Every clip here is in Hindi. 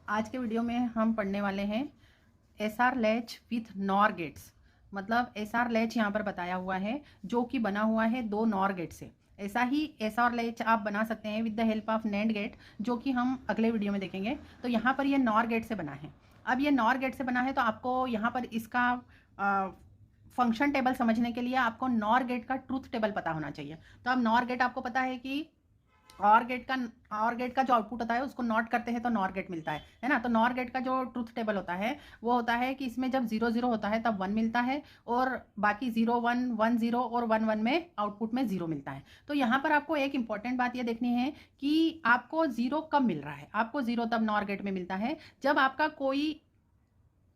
आज के वीडियो में हम पढ़ने वाले हैं SR latch with NOR gates. मतलब एसआर लैच यहाँ पर बताया हुआ है जो कि बना हुआ है दो नॉर गेट से। ऐसा ही एसआर लैच आप बना सकते हैं with the help of NAND gate, जो कि हम अगले वीडियो में देखेंगे। तो यहाँ पर ये नॉर गेट से बना है। अब ये नॉर गेट से बना है तो आपको यहाँ पर इसका फंक्शन टेबल समझने के लिए आपको नॉर गेट का ट्रूथ टेबल पता होना चाहिए। तो अब नॉर गेट आपको पता है कि और गेट का जो आउटपुट होता है उसको नॉट करते हैं तो नॉर गेट मिलता है ना। तो नॉर गेट का जो ट्रूथ टेबल होता है वो होता है कि इसमें जब 0 0 होता है तब 1 मिलता है, और बाकी 0 1 1 0 और 1 1 में आउटपुट में 0 मिलता है। तो यहाँ पर आपको एक इंपॉर्टेंट बात ये देखनी है कि आपको 0 कब मिल रहा है। आपको 0 तब नॉर गेट में मिलता है जब आपका कोई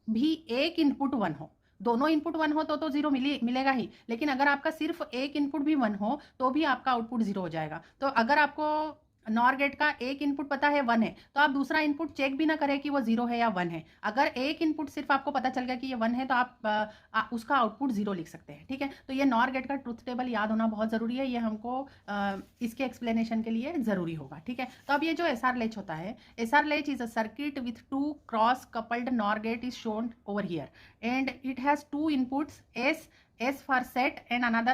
भी एक इनपुट 1 हो। दोनों इनपुट 1 हो तो 0 मिलेगा ही, लेकिन अगर आपका सिर्फ एक इनपुट भी 1 हो तो भी आपका आउटपुट 0 हो जाएगा। तो अगर आपको नॉर गेट का एक इनपुट पता है 1 है तो आप दूसरा इनपुट चेक भी ना करें कि वो 0 है या 1 है। अगर एक इनपुट सिर्फ आपको पता चल गया कि ये 1 है तो आप उसका आउटपुट 0 लिख सकते हैं। ठीक है, तो ये नॉर गेट का ट्रूथ टेबल याद होना बहुत ज़रूरी है। ये हमको इसके एक्सप्लेनेशन के लिए ज़रूरी होगा। ठीक है, तो अब ये जो एसआर लेच होता है, SR latch is a circuit with 2 cross coupled NOR gate is shown over here and it has 2 inputs S for set and another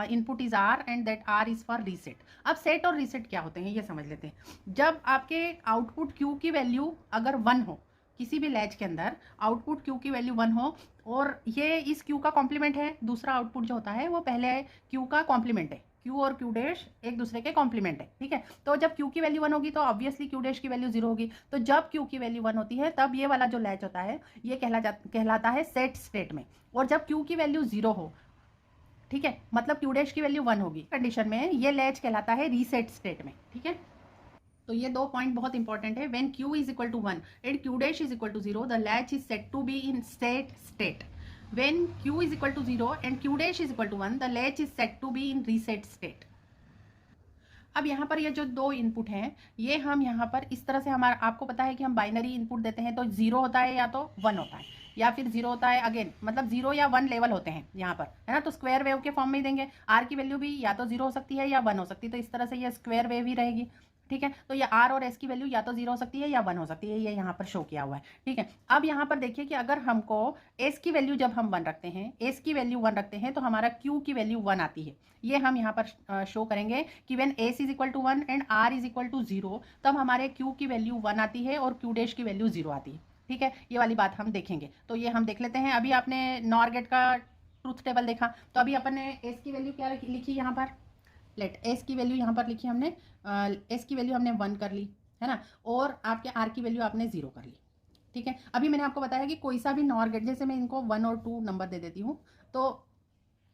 input is R and that R is for reset। अब set और reset क्या होते हैं ये समझ लेते हैं। जब आपके आउटपुट Q की वैल्यू अगर 1 हो, किसी भी लैच के अंदर आउटपुट Q की वैल्यू 1 हो और ये इस Q का कॉम्प्लीमेंट है, दूसरा आउटपुट जो होता है वो पहले Q का कॉम्प्लीमेंट है। Q और Q डैश एक दूसरे के कॉम्प्लीमेंट है। ठीक है, तो जब Q की वैल्यू 1 होगी तो ऑब्वियसली Q डैश की वैल्यू 0 होगी। तो जब Q की वैल्यू 1 होती है तब ये वाला जो लैच होता है ये कहलाता है सेट स्टेट में। और जब Q की वैल्यू 0 हो, ठीक है, मतलब Q डैश की वैल्यू 1 होगी, कंडीशन में ये लैच कहलाता है रीसेट स्टेट में। ठीक है, तो ये दो पॉइंट बहुत इंपॉर्टेंट है। When Q is equal to 1 and Q dash is equal to 0 the latch is set to be in state. When Q is equal to 0 and Q dash is equal to 1 the latch is set to be in reset state. अब यहाँ पर ये जो दो इनपुट हैं ये हम यहाँ पर इस तरह से, हमारा आपको पता है कि हम बाइनरी इनपुट देते हैं तो 0 होता है या तो 1 होता है, या फिर 0 होता है अगेन, मतलब 0 या 1 लेवल होते हैं यहाँ पर, है ना। तो स्क्वायर वेव के फॉर्म में ही देंगे। आर की वैल्यू भी या तो 0 हो सकती है या 1 हो सकती है, तो इस तरह से ये स्क्वायर वेव ही रहेगी। ठीक है, तो ये आर और एस की वैल्यू या तो 0 हो सकती है या 1 हो सकती है, ये यहाँ पर शो किया हुआ है। ठीक है, अब यहाँ पर देखिए कि अगर हमको एस की वैल्यू जब हम 1 रखते हैं, एस की वैल्यू 1 रखते हैं तो हमारा क्यू की वैल्यू 1 आती है। ये हम यहाँ पर शो करेंगे कि when S is equal to 1 and R is equal to 0 तब हमारे क्यू की वैल्यू 1 आती है और क्यू डैश की वैल्यू 0 आती है। ठीक है, ये वाली बात हम देखेंगे। तो ये हम देख लेते हैं। अभी आपने नॉर गेट का ट्रूथ टेबल देखा, तो अभी अपन ने एस की वैल्यू क्या लिखी यहाँ पर, लेट एस की वैल्यू यहाँ पर लिखी हमने, एस की वैल्यू हमने 1 कर ली, है ना, और आपके आर की वैल्यू आपने 0 कर ली। ठीक है, अभी मैंने आपको बताया कि कोई सा भी नॉर गेट, जैसे मैं इनको 1 और 2 नंबर दे देती हूँ, तो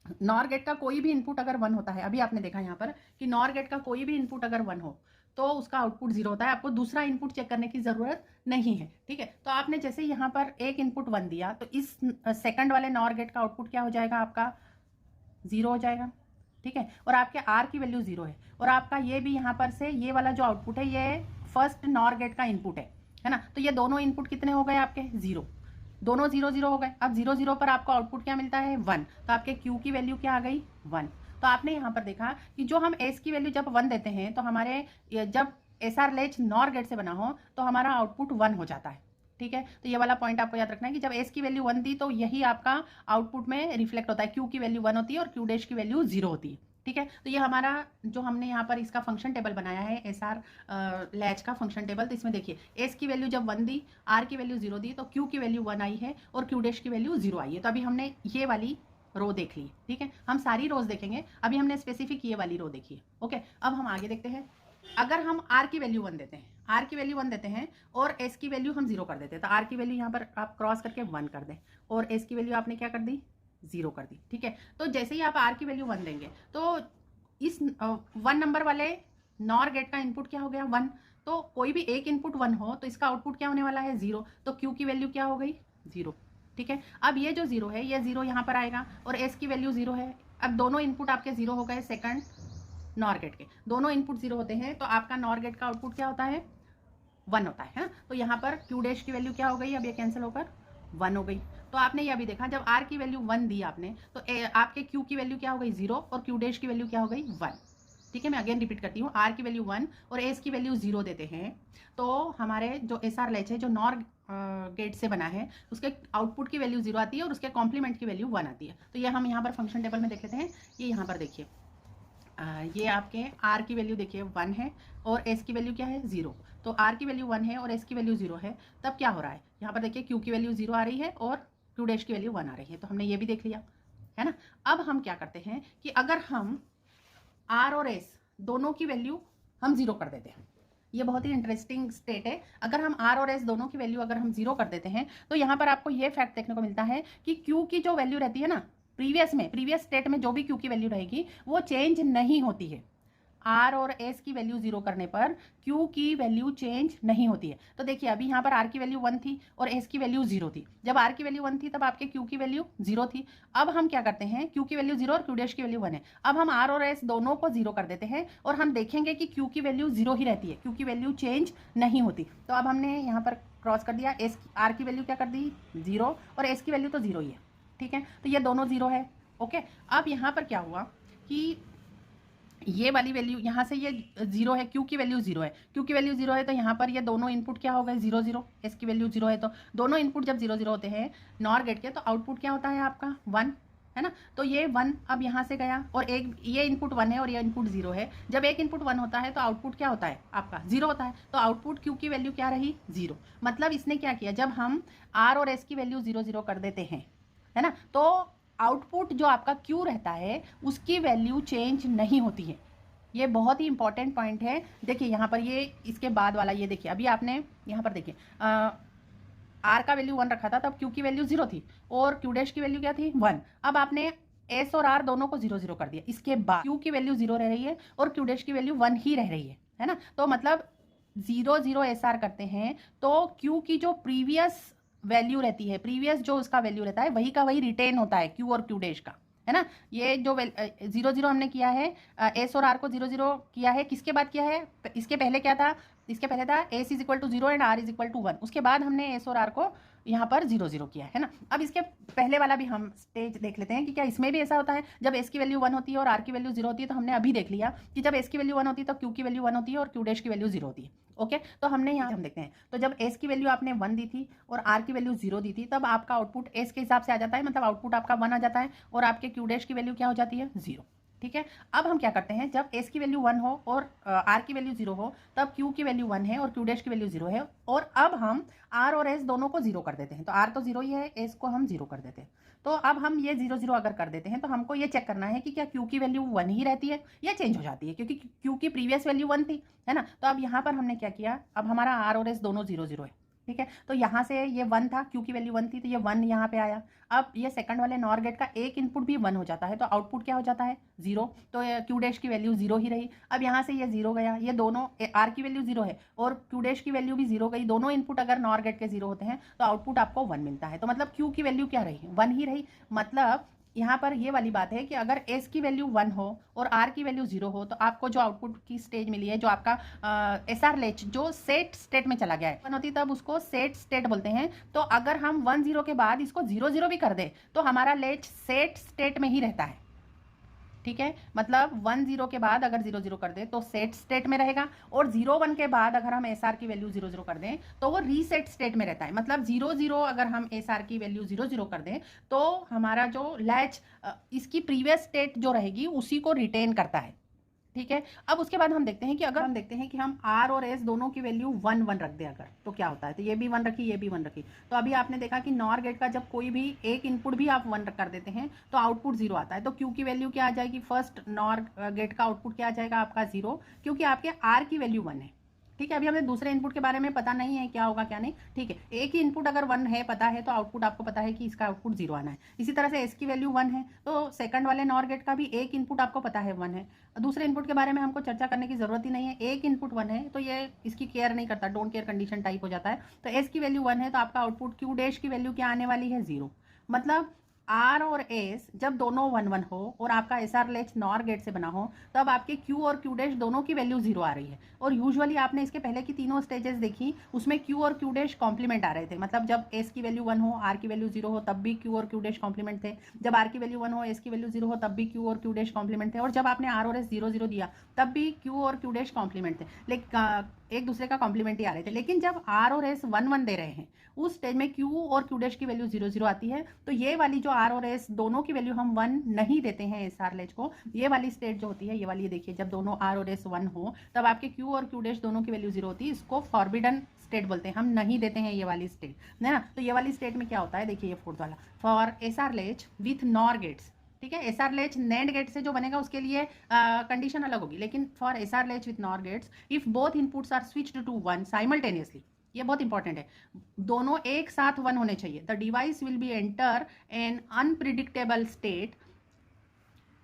नॉर गेट का कोई भी इनपुट अगर 1 होता है, अभी आपने देखा यहाँ पर कि नॉर गेट का कोई भी इनपुट अगर 1 हो तो उसका आउटपुट 0 होता है। आपको दूसरा इनपुट चेक करने की ज़रूरत नहीं है। ठीक है, तो आपने जैसे यहाँ पर एक इनपुट 1 दिया तो इस सेकंड वाले नॉर गेट का आउटपुट क्या हो जाएगा, आपका 0 हो जाएगा। ठीक है, और आपके आर की वैल्यू 0 है, और आपका ये भी यहाँ पर से ये वाला जो आउटपुट है ये फर्स्ट नॉर गेट का इनपुट है ना। तो ये दोनों इनपुट कितने हो गए आपके, 0, दोनों 0 0 हो गए। अब 0 0 पर आपको आउटपुट क्या मिलता है, 1, तो आपके क्यू की वैल्यू क्या आ गई, 1। तो आपने यहाँ पर देखा कि जो हम एस की वैल्यू जब 1 देते हैं तो हमारे जब एसआर लैच नॉर गेट से बना हो तो हमारा आउटपुट 1 हो जाता है। ठीक है, तो ये वाला पॉइंट आपको याद रखना है कि जब एस की वैल्यू 1 थी तो यही आपका आउटपुट में रिफ्लेक्ट होता है। क्यू की वैल्यू 1 होती है और क्यू डैश की वैल्यू 0 होती है। ठीक है, तो ये हमारा जो हमने यहाँ पर इसका फंक्शन टेबल बनाया है एसआर लैच का फंक्शन टेबल, तो इसमें देखिए एस की वैल्यू जब 1 दी, आर की वैल्यू 0 दी, तो क्यू की वैल्यू 1 आई है और क्यू डैश की वैल्यू 0 आई है। तो अभी हमने ये वाली रो देख ली। ठीक है, हम सारी रोज देखेंगे, अभी हमने स्पेसिफिक ये वाली रो देखी है। ओके, अब हम आगे देखते हैं। अगर हम आर की वैल्यू 1 देते हैं, आर की वैल्यू 1 देते हैं और एस की वैल्यू हम 0 कर देते हैं, तो आर की वैल्यू यहाँ पर आप क्रॉस करके 1 कर दें और एस की वैल्यू आपने क्या कर दी, 0 कर दी। ठीक है, तो जैसे ही आप आर की वैल्यू 1 देंगे तो इस 1 नंबर वाले नॉर गेट का इनपुट क्या हो गया, 1। तो कोई भी एक इनपुट 1 हो तो इसका आउटपुट क्या होने वाला है, 0। तो क्यू की वैल्यू क्या हो गई, 0। ठीक है, अब ये जो 0 है ये 0 यहाँ पर आएगा और एस की वैल्यू 0 है। अब दोनों इनपुट आपके 0 हो गए, सेकंड नॉर गेट के दोनों इनपुट 0 होते हैं, तो आपका नॉर गेट का आउटपुट क्या होता है, 1 होता है। तो यहाँ पर क्यू डैश की वैल्यू क्या हो गई, अब ये कैंसिल होकर 1 हो गई। तो आपने ये भी देखा जब आर की वैल्यू 1 दी आपने तो आपके क्यू की वैल्यू क्या हो गई, 0, और क्यू डैश की वैल्यू क्या हो गई, 1। ठीक है, मैं अगेन रिपीट करती हूँ, आर की वैल्यू 1 और एस की वैल्यू 0 देते हैं तो हमारे जो एस आर लैच है जो नॉर गेट से बना है उसके आउटपुट की वैल्यू 0 आती है और उसके कॉम्प्लीमेंट की वैल्यू 1 आती है। तो ये हम यहाँ पर फंक्शन टेबल में देख लेते हैं। ये यहाँ पर देखिए, ये आपके आर की वैल्यू देखिए 1 है और एस की वैल्यू क्या है 0। तो आर की वैल्यू 1 है और एस की वैल्यू 0 है, तब क्या हो रहा है यहाँ पर देखिए क्यू की वैल्यू 0 आ रही है और क्यू डैश की वैल्यू 1 आ रही है। तो हमने ये भी देख लिया है ना। अब हम क्या करते हैं कि अगर हम आर और एस दोनों की वैल्यू हम 0 कर देते हैं, ये बहुत ही इंटरेस्टिंग स्टेट है। अगर हम आर और एस दोनों की वैल्यू अगर हम 0 कर देते हैं तो यहाँ पर आपको ये फैक्ट देखने को मिलता है कि क्यू की जो वैल्यू रहती है ना, प्रीवियस स्टेट में जो भी क्यू की वैल्यू रहेगी वो चेंज नहीं होती है। आर और एस की वैल्यू 0 करने पर क्यू की वैल्यू चेंज नहीं होती है। तो देखिए अभी यहाँ पर आर की वैल्यू 1 थी और एस की वैल्यू 0 थी। जब आर की वैल्यू 1 थी तब आपके क्यू की वैल्यू 0 थी। अब हम क्या करते हैं, क्यू की वैल्यू 0 और क्यू डैश की वैल्यू 1 है। अब हम आर और एस दोनों को 0 कर देते हैं और हम देखेंगे कि क्यू की वैल्यू 0 ही रहती है, क्यू की वैल्यू चेंज नहीं होती। तो अब हमने यहाँ पर क्रॉस कर दिया, एस आर की वैल्यू क्या कर दी 0 और एस की वैल्यू तो 0 ही है। ठीक है, तो ये दोनों 0 है। ओके, अब यहाँ पर क्या हुआ कि ये वाली वैल्यू यहाँ से ये 0 है, क्यू की वैल्यू 0 है, क्यू की वैल्यू 0 है तो यहाँ पर ये दोनों इनपुट क्या हो गए 0 0, एस की वैल्यू 0 है तो दोनों इनपुट जब 0 0 होते हैं नॉर गेट के तो आउटपुट क्या होता है आपका 1 है ना। तो ये 1 अब यहाँ से गया और एक ये इनपुट 1 है और ये इनपुट 0 है। जब एक इनपुट 1 होता है तो आउटपुट क्या होता है आपका 0 होता है। तो आउटपुट क्यू की वैल्यू क्या रही 0। मतलब इसने क्या किया, जब हम आर और एस की वैल्यू 0 0 कर देते हैं है ना, तो आउटपुट जो आपका क्यू रहता है उसकी वैल्यू चेंज नहीं होती है। ये बहुत ही इंपॉर्टेंट पॉइंट है। देखिए यहाँ पर ये इसके बाद वाला, ये देखिए अभी आपने यहाँ पर देखिए आर का वैल्यू 1 रखा था तब क्यू की वैल्यू 0 थी और क्यू डैश की वैल्यू क्या थी 1। अब आपने एस और आर दोनों को 0 0 कर दिया, इसके बाद क्यू की वैल्यू 0 रह रही है और क्यू डैश की वैल्यू 1 ही रह रही है ना। तो मतलब 0 0 एस आर करते हैं तो क्यू की जो प्रीवियस वैल्यू रहती है, प्रीवियस जो उसका वैल्यू रहता है वही का वही रिटेन होता है क्यू और क्यू डैश का, है ना। ये जो 0 0 हमने किया है एस और आर को 0 0 किया है, किसके बाद किया है, इसके पहले क्या था, इसके पहले था S is equal to 0 and R is equal to 1। उसके बाद हमने एस और आर को यहाँ पर 0 0 किया है ना। अब इसके पहले वाला भी हम स्टेज देख लेते हैं कि क्या इसमें भी ऐसा होता है जब एस की वैल्यू 1 होती है और आर की वैल्यू 0 होती है। तो हमने अभी देख लिया कि जब एस की वैल्यू 1 होती है तो क्यू की वैल्यू 1 होती है और क्यू डैश की वैल्यू 0 होती है। ओके, तो हमने यहाँ हम देखते हैं, तो जब एस की वैल्यू आपने 1 दी थी और आर की वैल्यू 0 दी थी तब आपका आउटपुट एस के हिसाब से आ जाता है, मतलब आउटपुट आपका 1 आ जाता है और आपके क्यू डैश की वैल्यू क्या हो जाती है 0। ठीक है, अब हम क्या करते हैं, जब एस की वैल्यू 1 हो और आर की वैल्यू 0 हो तब क्यू की वैल्यू 1 है और क्यू डैश की वैल्यू 0 है और अब हम आर और एस दोनों को 0 कर देते हैं। तो आर तो 0 ही है, एस को हम 0 कर देते हैं। तो अब हम ये 0 0 अगर कर देते हैं तो हमको ये चेक करना है कि क्या क्यू की वैल्यू 1 ही रहती है या चेंज हो जाती है, क्योंकि क्यू की प्रीवियस वैल्यू 1 थी है ना। तो अब यहाँ पर हमने क्या किया, अब हमारा आर और एस दोनों 0 0 है। ठीक है, तो यहाँ से ये 1 था, क्यू की वैल्यू 1 थी तो ये 1 यहाँ पे आया। अब ये सेकंड वाले नॉर गेट का एक इनपुट भी 1 हो जाता है तो आउटपुट क्या हो जाता है 0। तो क्यू डैश की वैल्यू 0 ही रही। अब यहाँ से ये 0 गया, ये दोनों आर की वैल्यू 0 है और क्यू डैश की वैल्यू भी 0 गई। दोनों इनपुट अगर नॉर गेट के 0 होते हैं तो आउटपुट आपको 1 मिलता है। तो मतलब क्यू की वैल्यू क्या रही 1 ही रही। मतलब यहाँ पर ये वाली बात है कि अगर एस की वैल्यू 1 हो और आर की वैल्यू 0 हो तो आपको जो आउटपुट की स्टेज मिली है, जो आपका एस आर लेच जो सेट स्टेट में चला गया है 1 होती तब उसको सेट स्टेट बोलते हैं। तो अगर हम 1 0 के बाद इसको 0 0 भी कर दे तो हमारा लेच सेट स्टेट में ही रहता है। ठीक है, मतलब 1 0 के बाद अगर 0 0 कर दे तो सेट स्टेट में रहेगा और 0 1 के बाद अगर हम एस आर की वैल्यू 0 0 कर दें तो वो रीसेट स्टेट में रहता है। मतलब 0 0 अगर हम एस आर की वैल्यू 0 0 कर दें तो हमारा जो लैच इसकी प्रीवियस स्टेट जो रहेगी उसी को रिटेन करता है। ठीक है, अब उसके बाद हम देखते हैं कि अगर हम देखते हैं कि हम आर और एस दोनों की वैल्यू 1 1 रख दें अगर, तो क्या होता है। तो ये भी 1 रखी, ये भी 1 रखी। तो अभी आपने देखा कि नॉर गेट का जब कोई भी एक इनपुट भी आप 1 कर देते हैं तो आउटपुट 0 आता है। तो क्यू की वैल्यू क्या आ जाएगी, फर्स्ट नॉर गेट का आउटपुट क्या आ जाएगा आपका 0, क्योंकि आपके आर की वैल्यू 1 है। ठीक है, अभी हमें दूसरे इनपुट के बारे में पता नहीं है क्या होगा क्या नहीं। ठीक है, एक ही इनपुट अगर 1 है पता है तो आउटपुट आपको पता है कि इसका आउटपुट 0 आना है। इसी तरह से एस की वैल्यू 1 है तो सेकंड वाले नॉर गेट का भी एक इनपुट आपको पता है 1 है। दूसरे इनपुट के बारे में हमको चर्चा करने की जरूरत ही नहीं है, एक इनपुट 1 है तो ये इसकी केयर नहीं करता, डोंट केयर कंडीशन टाइप हो जाता है। तो एस की वैल्यू 1 है तो आपका आउटपुट क्यू डैश की वैल्यू क्या आने वाली है 0। मतलब आर और एस जब दोनों 1 1 हो और आपका S R latch NOR gate से बना हो, तब आपके क्यू और क्यू डैश दोनों की वैल्यू 0 आ रही है। और यूजुअली आपने इसके पहले की तीनों स्टेजेस देखी, उसमें क्यू और क्यू डैश कॉम्प्लीमेंट आ रहे थे। मतलब जब एस की वैल्यू 1 हो, आर की वैल्यू 0 हो, तब भी क्यू और क्यू डैश कॉम्प्लीमेंट थे। जब आर की वैल्यू 1 हो, एस की वैल्यू 0 हो, तब भी क्यू और क्यू डैश कॉम्प्लीमेंट थे। और जब आपने आर और एस 0 0 दिया, तब भी क्यू और क्यू डैश कॉम्प्लीमेंट थे, लेकिन एक दूसरे का कॉम्प्लीमेंट ही आ रहे थे। लेकिन जब आर और एस 1 1 दे रहे हैं, उस स्टेज में क्यू और क्यू डैश की वैल्यू 0 0 आती है। तो ये वाली जो आर और एस दोनों की वैल्यू हम 1 नहीं देते हैं एस आर लेच को, ये वाली स्टेट जो होती है, ये वाली देखिए, जब दोनों आर और एस 1 हो, तब आपके क्यू और क्यू डैश दोनों की वैल्यू 0 होती है। इसको फॉरबिडन स्टेट बोलते हैं, हम नहीं देते हैं ये वाली स्टेट, है ना। तो ये वाली स्टेट में क्या होता है, देखिए ये फोर्थ वाला, for S R latch with NOR gates, ठीक है। S R latch NAND gate से जो बनेगा उसके लिए कंडीशन अलग होगी, लेकिन for S R latch with NOR gates if both inputs are switched to 1 simultaneously, ये बहुत इंपॉर्टेंट है, दोनों एक साथ 1 होने चाहिए, the device will be enter an unpredictable state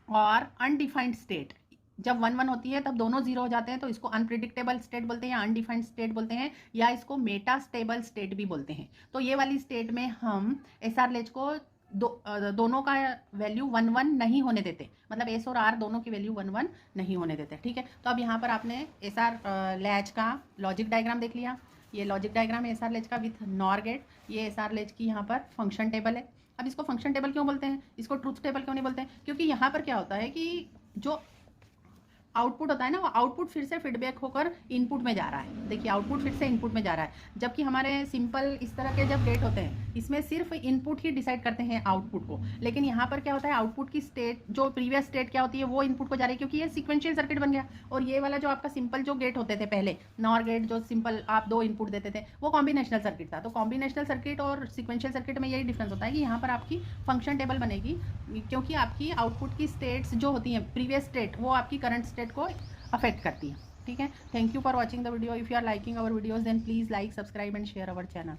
और अनडिफाइंड स्टेट। जब 1 1 होती है तब दोनों 0 हो जाते हैं, तो इसको अनप्रिडिक्टेबल स्टेट बोलते हैं या अनडिफाइंड स्टेट बोलते हैं, या इसको मेटा स्टेबल स्टेट भी बोलते हैं। तो ये वाली स्टेट में हम एस आर लेच को दोनों का वैल्यू 1 1 नहीं होने देते, मतलब एस और आर दोनों की वैल्यू 1 1 नहीं होने देते, ठीक है। तो अब यहाँ पर आपने एस आर लैच का लॉजिक डायग्राम देख लिया, ये लॉजिक डायग्राम है एस आर लेच का विथ नॉर गेट, ये एस आर लेच की यहाँ पर फंक्शन टेबल है। अब इसको फंक्शन टेबल क्यों बोलते हैं, इसको ट्रूथ टेबल क्यों नहीं बोलते हैं, क्योंकि यहाँ पर क्या होता है कि जो आउटपुट होता है ना, वो आउटपुट फिर से फीडबैक होकर इनपुट में जा रहा है। देखिए आउटपुट फिर से इनपुट में जा रहा है, जबकि हमारे सिंपल इस तरह के जब गेट होते हैं, इसमें सिर्फ इनपुट ही डिसाइड करते हैं आउटपुट को। लेकिन यहाँ पर क्या होता है, आउटपुट की स्टेट जो प्रीवियस स्टेट क्या होती है वो इनपुट को जा रही है, क्योंकि ये सीक्वेंशियल सर्किट बन गया। और ये वाला जो आपका सिंपल जो गेट होते थे पहले, नॉर गेट जो सिंपल आप 2 इनपुट देते थे, वो कॉम्बिनेशनल सर्किट था। तो कॉम्बिनेशनल सर्किट और सिक्वेंशियल सर्किट में यही डिफरेंस होता है कि यहाँ पर आपकी फंक्शन टेबल बनेगी, क्योंकि आपकी आउटपुट की स्टेट्स जो होती हैं प्रीवियस स्टेट, वो आपकी करंट स्टेट को अफेक्ट करती है, ठीक है। Thank you for watching the video. If you are liking our videos then please like, subscribe and share our channel.